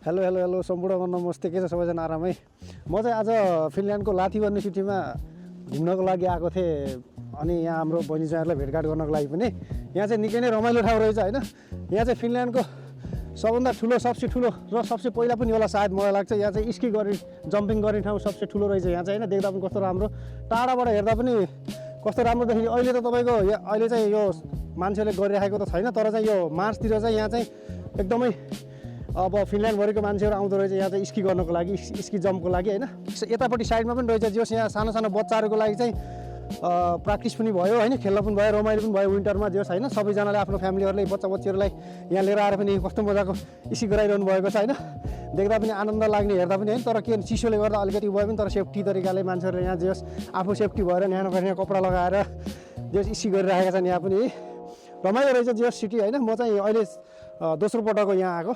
Hello hello hello सम्पूर्ण नमस्ते। के छ सबैजना आरामै? म चाहिँ आज फिनल्यान्डको लाथिभन्ने सिटीमा घुम्नको लागि आएको थिएँ अनि यहाँ हाम्रो बहिनीज्वाइँहरूलाई भेटघाट गर्नको लागि पनि। यहाँ चाहिँ निकै नै रमाइलो ठाउँ रहेछ होइन। यहाँ चाहिँ फिनल्यान्डको सबभन्दा ठुलो सबसे ठुलो र सबसे पहिला पनि होला सायद मलाई लाग्छ। यहाँ चाहिँ स्की गर्ने जम्पिङ गर्ने ठाउँ सबसे ठुलो रहेछ यहाँ चाहिँ होइन। देख्दा पनि कस्तो राम्रो, टाढाबाट हेर्दा पनि कस्तो राम्रो देखिन्छ। अहिले त तपाईँको अहिले चाहिँ यो मान्छेले गरिराखेको त छैन, तर चाहिँ यो मार्चतिर चाहिँ यहाँ चाहिँ एकदमै अब फिनल्यान्डभरिको मान्छेहरू आउँदो रहेछ यहाँ चाहिँ स्की गर्नको लागि, स्की जम्पको लागि होइन। यतापट्टि साइडमा पनि रहेछ जस यहाँ सानो सानो बच्चाहरूको लागि चाहिँ प्र्याक्टिस पनि भयो होइन, खेल्न पनि भयो, रमाइलो पनि भयो विन्टरमा जस होइन। सबैजनाले आफ्नो फ्यामिलीहरूले बच्चा बच्चीहरूलाई यहाँ लिएर आएर पनि कस्तो मजाको स्की गराइरहनु भएको छ होइन। देख्दा पनि आनन्द लाग्ने, हेर्दा पनि होइन। तर के चिसोले गर्दा अलिकति भयो पनि, तर सेफ्टी तरिकाले मान्छेहरूले यहाँ जस आफू सेफ्टी भएर न्यानो यहाँ कपडा लगाएर जस स्की गरिरहेका छन्। यहाँ पनि रमाइलो रहेछ जस सिटी होइन। म चाहिँ अहिले दोस्रो पटक हो यहाँ आएको,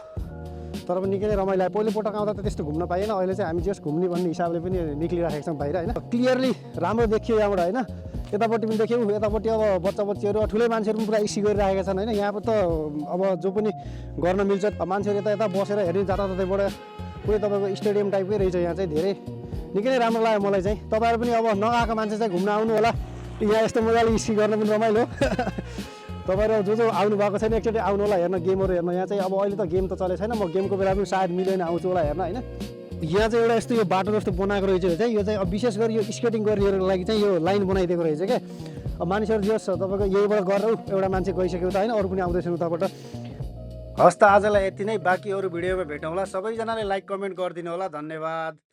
तर पनि निकै नै रमाइलो आयो। पहिलोपटक आउँदा त त्यस्तो घुम्न पाइएन, अहिले चाहिँ हामी जस घुम्ने भन्ने हिसाबले पनि निक्लिरहेका छौँ बाहिर होइन। क्लियरली राम्रो देखियो यहाँबाट होइन। यतापट्टि पनि देख्यौँ, यतापट्टि अब बच्चा बच्चीहरू ठुलै मान्छेहरू पनि पुरा स्की गरिरहेका छन् होइन। यहाँ त अब जो पनि गर्न मिल्छ, मान्छेहरू यता यता बसेर हेर्ने जताततैबाट पुरै तपाईँको स्टेडियम टाइपकै रहेछ यहाँ चाहिँ। धेरै निकै नै राम्रो लाग्यो मलाई चाहिँ। तपाईँहरू पनि अब नआएको मान्छे चाहिँ घुम्न आउनु होला, यहाँ यस्तो मजाले स्की गर्न पनि रमाइलो। तपाईँहरू जो आउनु भएको छैन एकचोटि आउनु होला हेर्न, गेमहरू हेर्न। यहाँ चाहिँ अब अहिले त गेम त चलेको छैन, म गेमको बेला पनि सायद मिलेन आउँछु होला हेर्न होइन। यहाँ चाहिँ एउटा यस्तो यो बाटो जस्तो बनाएको रहेछ चाहिँ, यो चाहिँ अब विशेष गरी यो स्केटिङ गर्नेहरूको लागि चाहिँ यो लाइन बनाइदिएको रहेछ क्या। अब मानिसहरू जस तपाईँको यहीबाट गरेर एउटा मान्छे गइसक्यो त होइन, अरू पनि आउँदैछन् उताबाट। हस् त आजलाई यति नै, बाँकी अरू भिडियोमा भेटौँला। सबैजनाले लाइक कमेन्ट गरिदिनु होला। धन्यवाद।